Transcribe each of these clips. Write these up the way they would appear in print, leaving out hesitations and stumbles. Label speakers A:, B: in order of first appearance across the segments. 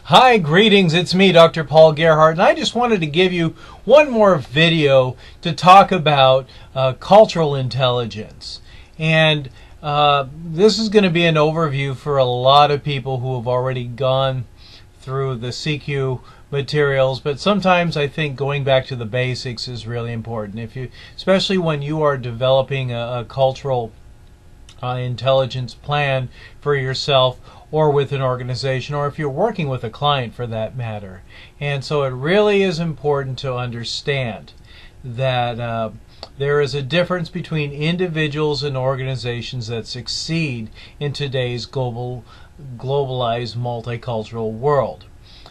A: Hi, greetings. It's me, Dr. Paul Gerhardt, and I just wanted to give you one more video to talk about cultural intelligence. And this is going to be an overview for a lot of people who have already gone through the CQ materials, but sometimes I think going back to the basics is really important. Especially when you are developing a cultural intelligence plan for yourself or with an organization, or if you're working with a client for that matter. And so it really is important to understand that there is a difference between individuals and organizations that succeed in today's globalized multicultural world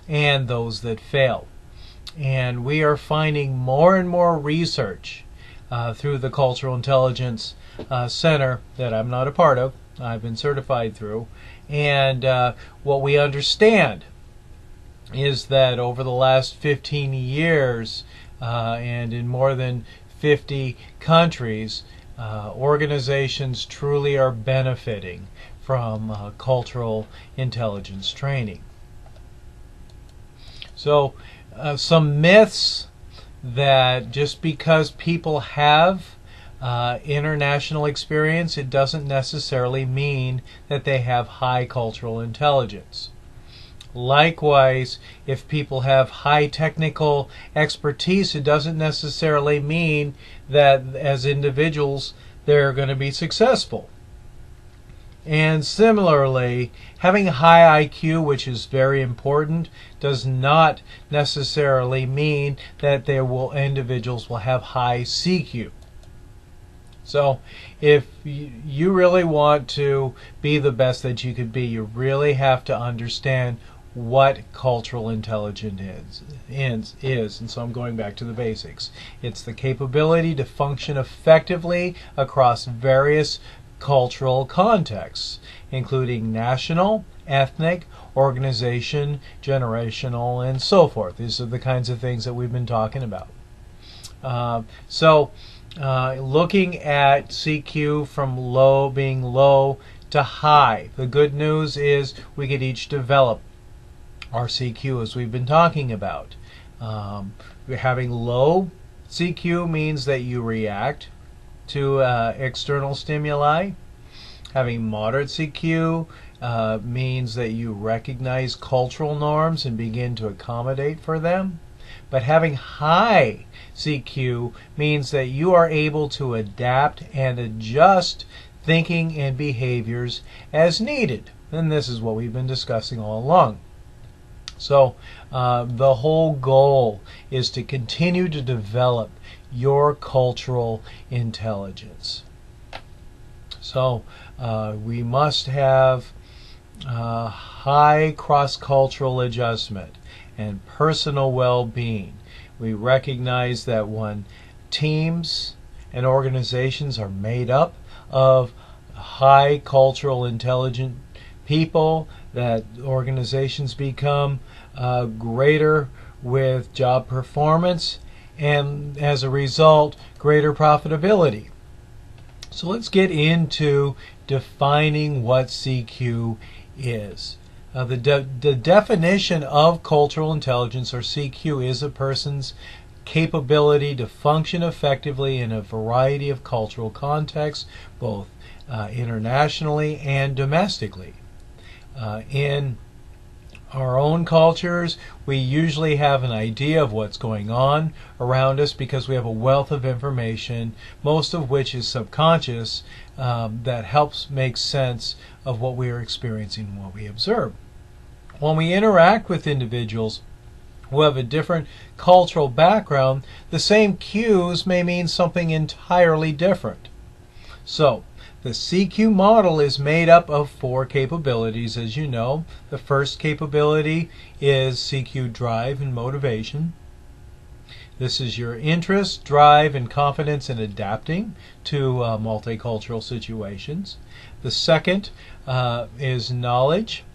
A: and those that fail. And we are finding more and more research through the Cultural Intelligence Center that I'm not a part of, I've been certified through, and what we understand is that over the last 15 years and in more than 50 countries, organizations truly are benefiting from cultural intelligence training. So some myths that just because people have international experience, it doesn't necessarily mean that they have high cultural intelligence. Likewise, if people have high technical expertise, it doesn't necessarily mean that as individuals they're going to be successful. And similarly, having a high IQ, which is very important, does not necessarily mean that individuals will have high CQ. So if you really want to be the best that you could be, you really have to understand what cultural intelligence is. And so I'm going back to the basics. It's the capability to function effectively across various cultural contexts, including national, ethnic, organization, generational, and so forth. These are the kinds of things that we've been talking about. Looking at CQ from being low to high, the good news is we could each develop our CQ as we've been talking about. Having low CQ means that you react to external stimuli. Having moderate CQ means that you recognize cultural norms and begin to accommodate for them. But having high CQ means that you are able to adapt and adjust thinking and behaviors as needed. And this is what we've been discussing all along. So the whole goal is to continue to develop your cultural intelligence. So we must have high cross-cultural adjustment and personal well-being. We recognize that when teams and organizations are made up of high cultural intelligent people, that organizations become greater with job performance and as a result greater profitability. So let's get into defining what CQ is. The definition of cultural intelligence, or CQ, is a person's capability to function effectively in a variety of cultural contexts, both internationally and domestically. In our own cultures, we usually have an idea of what's going on around us because we have a wealth of information, most of which is subconscious, that helps make sense of what we are experiencing and what we observe. When we interact with individuals who have a different cultural background, the same cues may mean something entirely different. So, the CQ model is made up of 4 capabilities, as you know. The first capability is CQ drive and motivation. This is your interest, drive, and confidence in adapting to multicultural situations. The second is knowledge,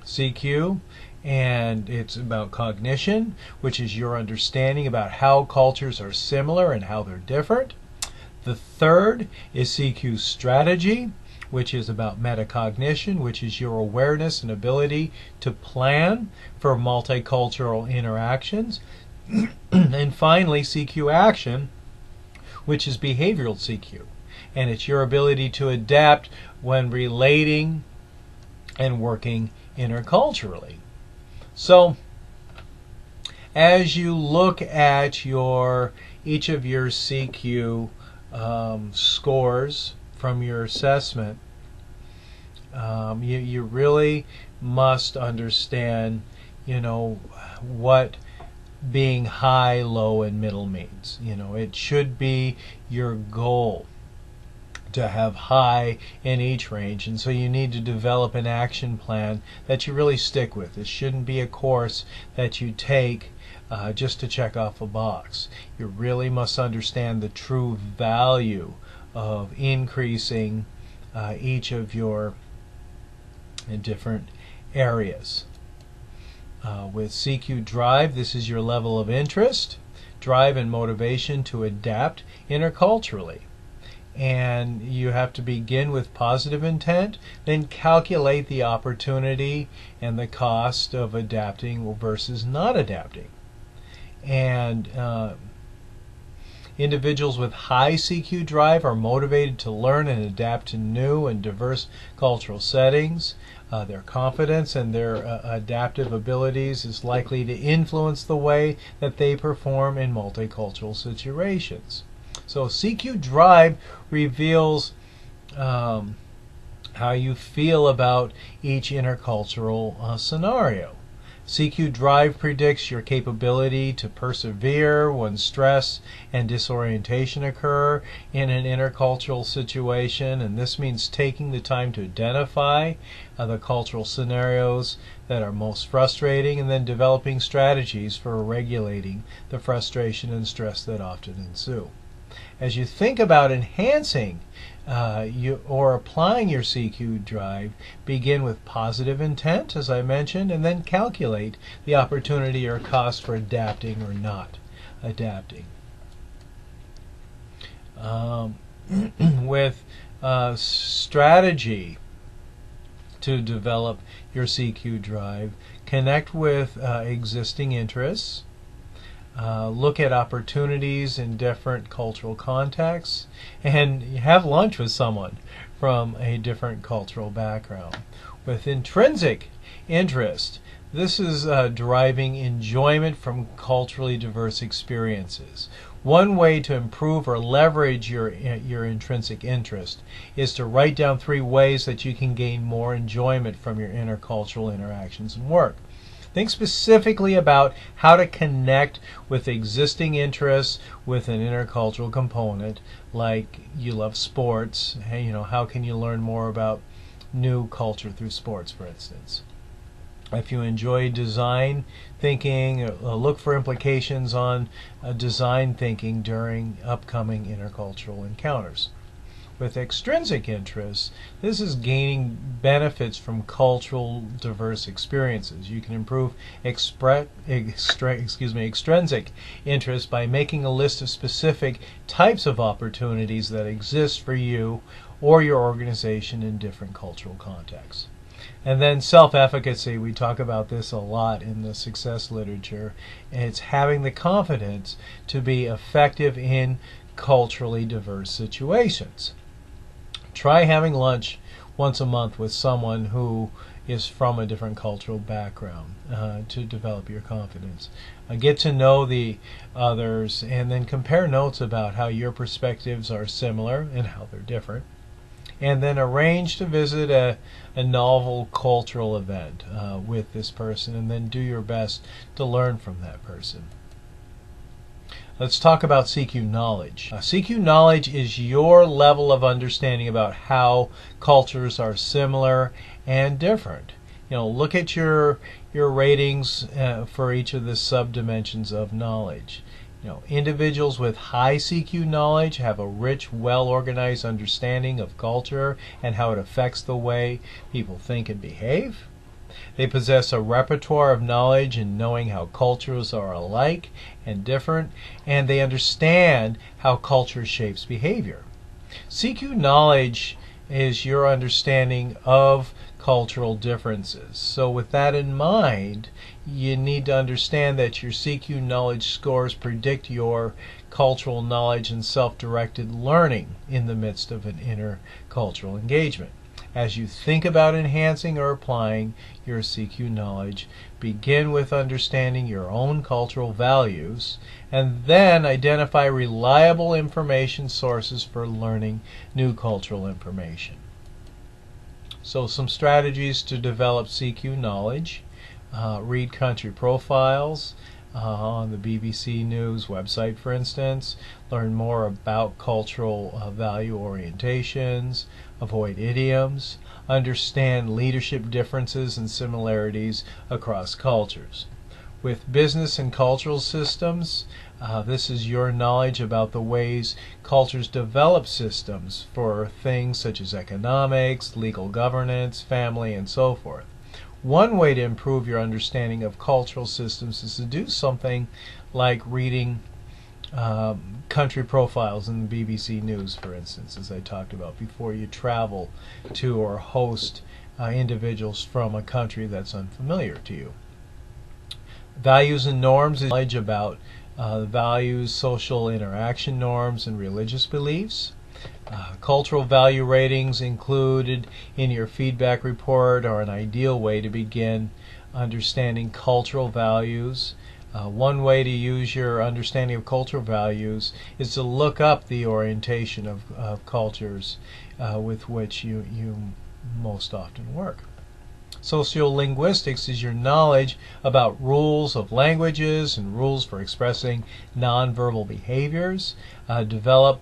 A: CQ, and it's about cognition, which is your understanding about how cultures are similar and how they're different. The third is CQ strategy, which is about metacognition, which is your awareness and ability to plan for multicultural interactions. And finally, CQ action, which is behavioral CQ. And it's your ability to adapt when relating and working interculturally. So, as you look at each of your CQ scores from your assessment, you really must understand, what being high, low, and middle means. It should be your goal to have high in each range, and so you need to develop an action plan that you really stick with. It shouldn't be a course that you take just to check off a box. You really must understand the true value of increasing each of your different areas. With CQ Drive, this is your level of interest, drive, and motivation to adapt interculturally. And you have to begin with positive intent, then calculate the opportunity and the cost of adapting versus not adapting. And individuals with high CQ Drive are motivated to learn and adapt to new and diverse cultural settings. Their confidence and their adaptive abilities is likely to influence the way that they perform in multicultural situations. So CQ Drive reveals how you feel about each intercultural scenario. CQ Drive predicts your capability to persevere when stress and disorientation occur in an intercultural situation, and this means taking the time to identify the cultural scenarios that are most frustrating and then developing strategies for regulating the frustration and stress that often ensue. As you think about enhancing or applying your CQ Drive, begin with positive intent, as I mentioned, and then calculate the opportunity or cost for adapting or not adapting. With strategy to develop your CQ Drive, connect with existing interests. Look at opportunities in different cultural contexts, and have lunch with someone from a different cultural background. With intrinsic interest, this is deriving enjoyment from culturally diverse experiences. One way to improve or leverage your intrinsic interest is to write down 3 ways that you can gain more enjoyment from your intercultural interactions and work. Think specifically about how to connect with existing interests with an intercultural component, like you love sports. Hey, how can you learn more about new culture through sports, for instance? If you enjoy design thinking, look for implications on design thinking during upcoming intercultural encounters. With extrinsic interests, this is gaining benefits from cultural diverse experiences. You can improve extrinsic interests by making a list of specific types of opportunities that exist for you or your organization in different cultural contexts. And then self-efficacy, we talk about this a lot in the success literature. It's having the confidence to be effective in culturally diverse situations. Try having lunch once a month with someone who is from a different cultural background to develop your confidence. Get to know the others and then compare notes about how your perspectives are similar and how they're different. And then arrange to visit a novel cultural event with this person, and then do your best to learn from that person. Let's talk about CQ knowledge. CQ knowledge is your level of understanding about how cultures are similar and different. Look at your ratings for each of the subdimensions of knowledge. Individuals with high CQ knowledge have a rich, well-organized understanding of culture and how it affects the way people think and behave. They possess a repertoire of knowledge in knowing how cultures are alike and different, and they understand how culture shapes behavior. CQ knowledge is your understanding of cultural differences. So with that in mind, you need to understand that your CQ knowledge scores predict your cultural knowledge and self-directed learning in the midst of an intercultural engagement. As you think about enhancing or applying your CQ knowledge, begin with understanding your own cultural values, and then identify reliable information sources for learning new cultural information. So some strategies to develop CQ knowledge. Read country profiles on the BBC News website, for instance. Learn more about cultural value orientations. Avoid idioms. Understand leadership differences and similarities across cultures. With business and cultural systems, this is your knowledge about the ways cultures develop systems for things such as economics, legal governance, family, and so forth. One way to improve your understanding of cultural systems is to do something like reading country profiles in the BBC News, for instance, as I talked about, before you travel to or host individuals from a country that's unfamiliar to you. Values and norms is knowledge about values, social interaction norms, and religious beliefs. Cultural value ratings included in your feedback report are an ideal way to begin understanding cultural values. One way to use your understanding of cultural values is to look up the orientation of cultures with which you most often work. Sociolinguistics is your knowledge about rules of languages and rules for expressing nonverbal behaviors. Develop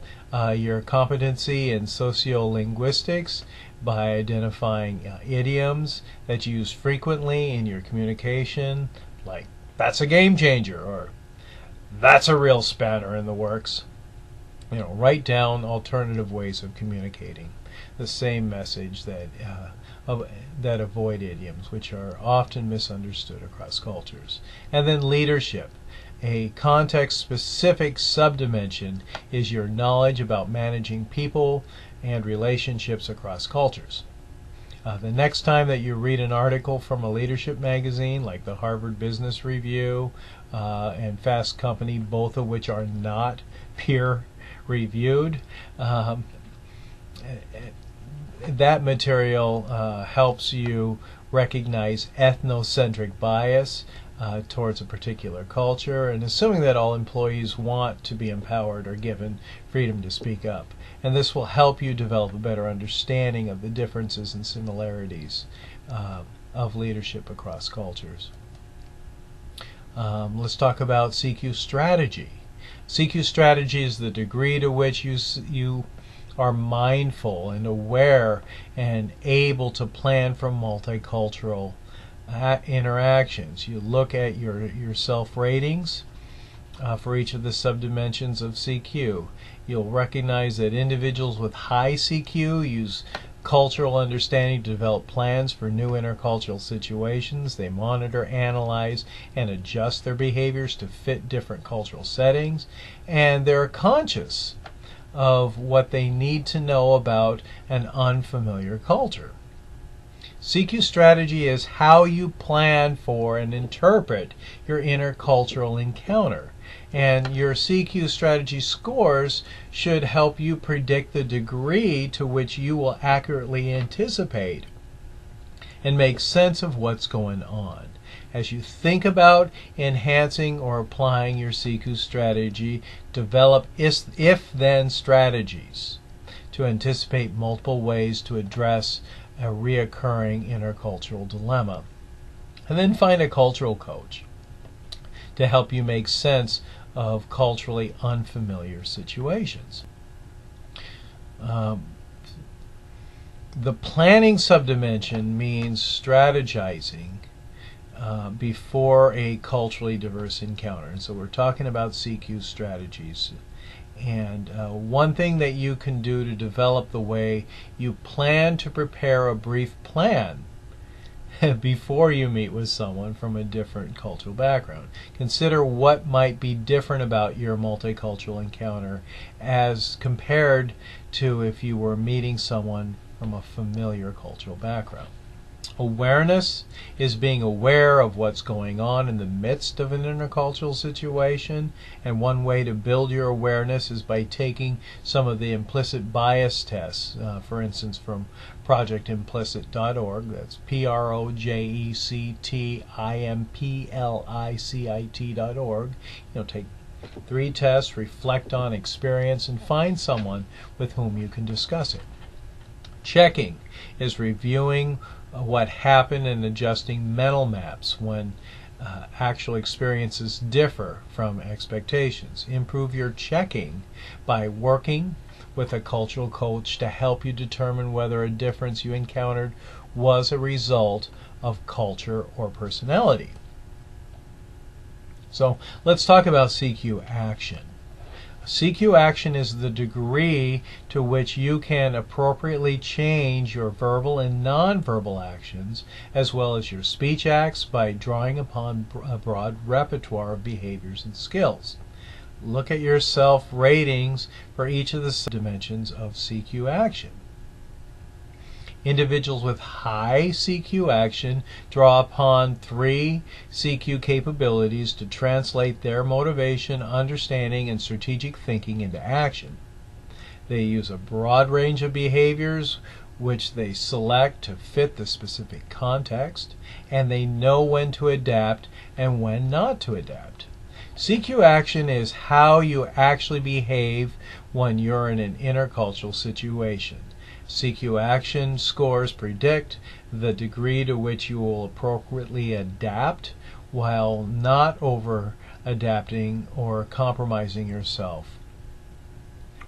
A: your competency in sociolinguistics by identifying idioms that you use frequently in your communication, like "that's a game changer" or "that's a real spanner in the works." Write down alternative ways of communicating the same message that avoid idioms, which are often misunderstood across cultures. And then leadership. A context-specific subdimension is your knowledge about managing people and relationships across cultures. The next time that you read an article from a leadership magazine like the Harvard Business Review and Fast Company, both of which are not peer-reviewed, that material helps you recognize ethnocentric bias towards a particular culture, and assuming that all employees want to be empowered or given freedom to speak up. And this will help you develop a better understanding of the differences and similarities of leadership across cultures. Let's talk about CQ strategy. CQ strategy is the degree to which you are mindful and aware and able to plan for multicultural interactions. You look at your self-ratings for each of the subdimensions of CQ. You'll recognize that individuals with high CQ use cultural understanding to develop plans for new intercultural situations. They monitor, analyze, and adjust their behaviors to fit different cultural settings, and they're conscious of what they need to know about an unfamiliar culture. CQ strategy is how you plan for and interpret your intercultural encounter. And your CQ strategy scores should help you predict the degree to which you will accurately anticipate and make sense of what's going on. As you think about enhancing or applying your CQ strategy, develop if-then strategies to anticipate multiple ways to address a reoccurring intercultural dilemma. And then find a cultural coach to help you make sense of culturally unfamiliar situations. The planning subdimension means strategizing before a culturally diverse encounter. And so we're talking about CQ strategies. And one thing that you can do to develop the way you plan to prepare a brief plan before you meet with someone from a different cultural background. Consider what might be different about your multicultural encounter as compared to if you were meeting someone from a familiar cultural background. Awareness is being aware of what's going on in the midst of an intercultural situation, and one way to build your awareness is by taking some of the implicit bias tests, for instance from projectimplicit.org. That's projectimplicit.org. Take 3 tests, reflect on experience, and find someone with whom you can discuss it. Checking is reviewing what happened and adjusting mental maps when actual experiences differ from expectations. Improve your checking by working with a cultural coach to help you determine whether a difference you encountered was a result of culture or personality. So let's talk about CQ action. CQ action is the degree to which you can appropriately change your verbal and nonverbal actions, as well as your speech acts, by drawing upon a broad repertoire of behaviors and skills. Look at your self-ratings for each of the dimensions of CQ action. Individuals with high CQ action draw upon 3 CQ capabilities to translate their motivation, understanding, and strategic thinking into action. They use a broad range of behaviors which they select to fit the specific context, and they know when to adapt and when not to adapt. CQ action is how you actually behave when you're in an intercultural situation. CQ action scores predict the degree to which you will appropriately adapt while not over adapting or compromising yourself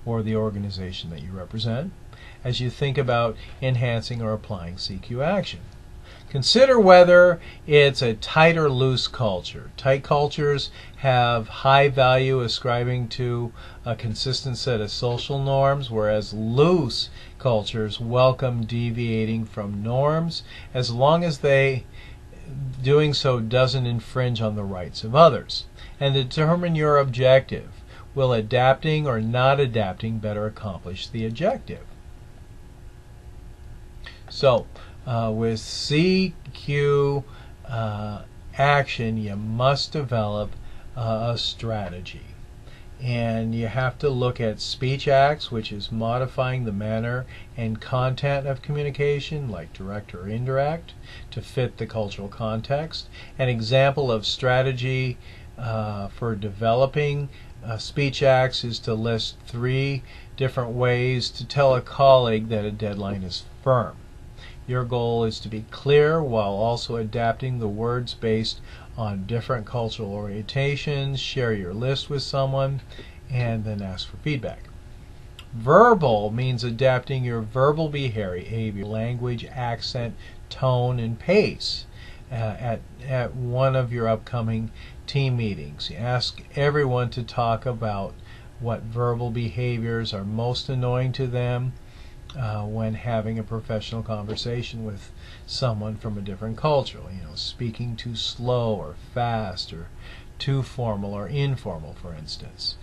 A: or the organization that you represent as you think about enhancing or applying CQ action. Consider whether it's a tight or loose culture. Tight cultures have high value ascribing to a consistent set of social norms, whereas loose cultures welcome deviating from norms as long as doing so doesn't infringe on the rights of others. And to determine your objective, will adapting or not adapting better accomplish the objective? So, with CQ action, you must develop a strategy. And you have to look at speech acts, which is modifying the manner and content of communication, like direct or indirect, to fit the cultural context. An example of strategy for developing speech acts is to list 3 different ways to tell a colleague that a deadline is firm. Your goal is to be clear while also adapting the words based on different cultural orientations. Share your list with someone and then ask for feedback. Verbal means adapting your verbal behavior, language, accent, tone, and pace at one of your upcoming team meetings. Ask everyone to talk about what verbal behaviors are most annoying to them when having a professional conversation with someone from a different culture. Speaking too slow or fast, or too formal or informal, for instance.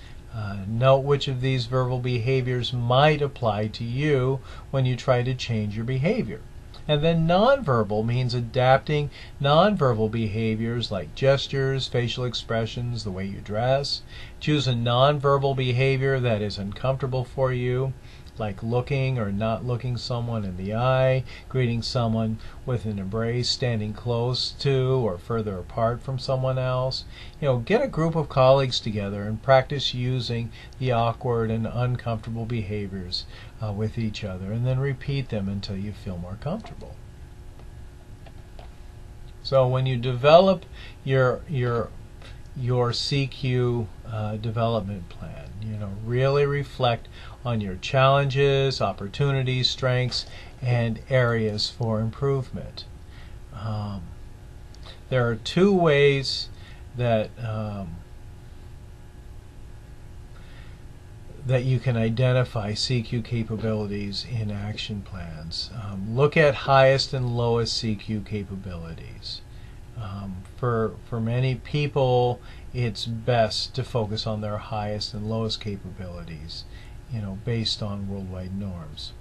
A: Note which of these verbal behaviors might apply to you when you try to change your behavior. And then nonverbal means adapting nonverbal behaviors like gestures, facial expressions, the way you dress. Choose a nonverbal behavior that is uncomfortable for you, like looking or not looking someone in the eye, greeting someone with an embrace, standing close to or further apart from someone else. Get a group of colleagues together and practice using the awkward and uncomfortable behaviors with each other, and then repeat them until you feel more comfortable. So when you develop your CQ development plan, really reflect on your challenges, opportunities, strengths, and areas for improvement. There are 2 ways that that you can identify CQ capabilities in action plans. Look at highest and lowest CQ capabilities. For many people, it's best to focus on their highest and lowest capabilities, based on worldwide norms.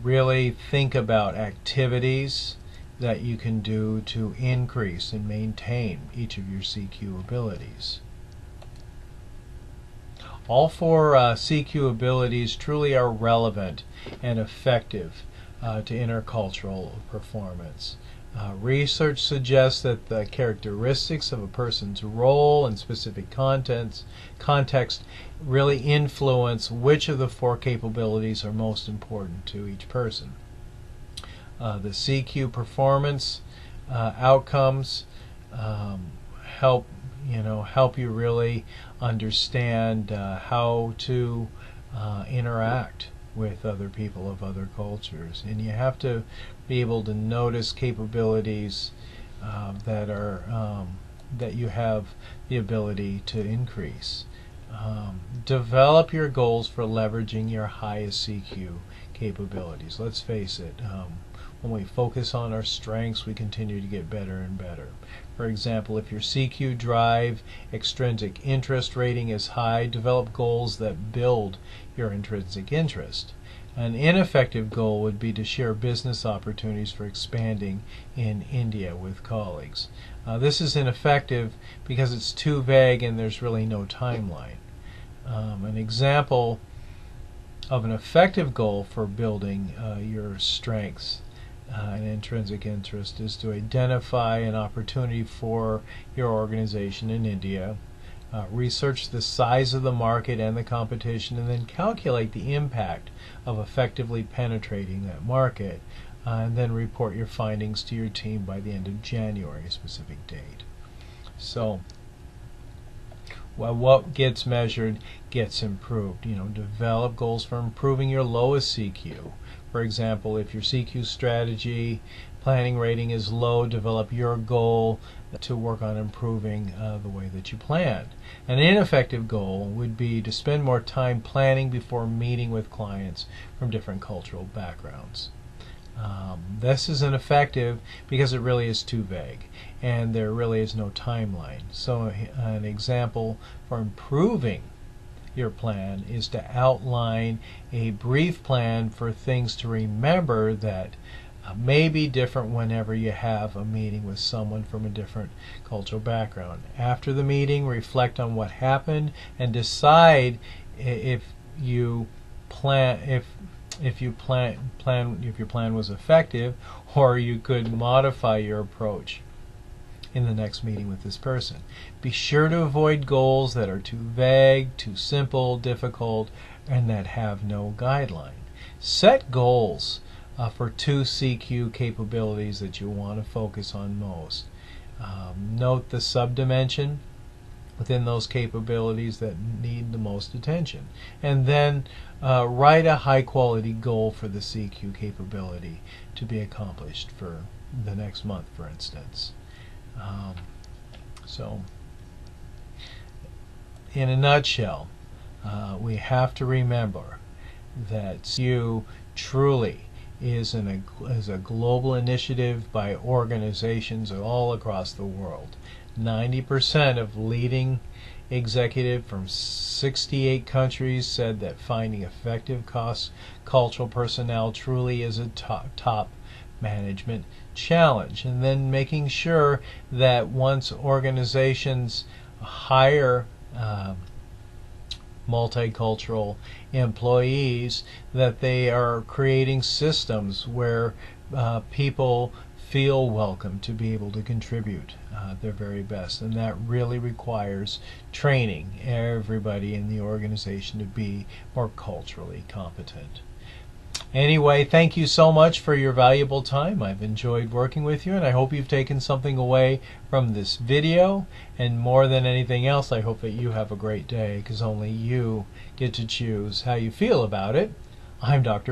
A: Really think about activities that you can do to increase and maintain each of your CQ abilities. All four CQ abilities truly are relevant and effective to intercultural performance. Research suggests that the characteristics of a person's role and specific context really influence which of the four capabilities are most important to each person. The CQ performance outcomes help you really understand how to interact with other people of other cultures, and you have to be able to notice capabilities that you have the ability to increase. Develop your goals for leveraging your highest CQ capabilities. Let's face it, when we focus on our strengths, we continue to get better and better. For example, if your CQ drive extrinsic interest rating is high, develop goals that build your intrinsic interest. An ineffective goal would be to share business opportunities for expanding in India with colleagues. This is ineffective because it's too vague and there's really no timeline. An example of an effective goal for building your strengths and intrinsic interest is to identify an opportunity for your organization in India, research the size of the market and the competition, and then calculate the impact of effectively penetrating that market, and then report your findings to your team by the end of January, a specific date. So, what gets measured gets improved. Develop goals for improving your lowest CQ. For example, if your CQ strategy planning rating is low, develop your goal to work on improving the way that you planned. An ineffective goal would be to spend more time planning before meeting with clients from different cultural backgrounds. This is ineffective because it really is too vague and there really is no timeline. So an example for improving your plan is to outline a brief plan for things to remember that may be different whenever you have a meeting with someone from a different cultural background. After the meeting, reflect on what happened and decide if your plan was effective, or you could modify your approach in the next meeting with this person. Be sure to avoid goals that are too vague, too simple, difficult, and that have no guideline. Set goals for 2 CQ capabilities that you want to focus on most. Note the subdimension within those capabilities that need the most attention. And then write a high quality goal for the CQ capability to be accomplished for the next month, for instance. So, in a nutshell, we have to remember that CQ truly is a global initiative by organizations all across the world. 90% of leading executives from 68 countries said that finding effective cultural personnel truly is a top management challenge. And then making sure that once organizations hire multicultural employees, that they are creating systems where people feel welcome to be able to contribute their very best, and that really requires training everybody in the organization to be more culturally competent. Anyway, thank you so much for your valuable time. I've enjoyed working with you, and I hope you've taken something away from this video. And more than anything else, I hope that you have a great day, because only you get to choose how you feel about it. I'm Dr.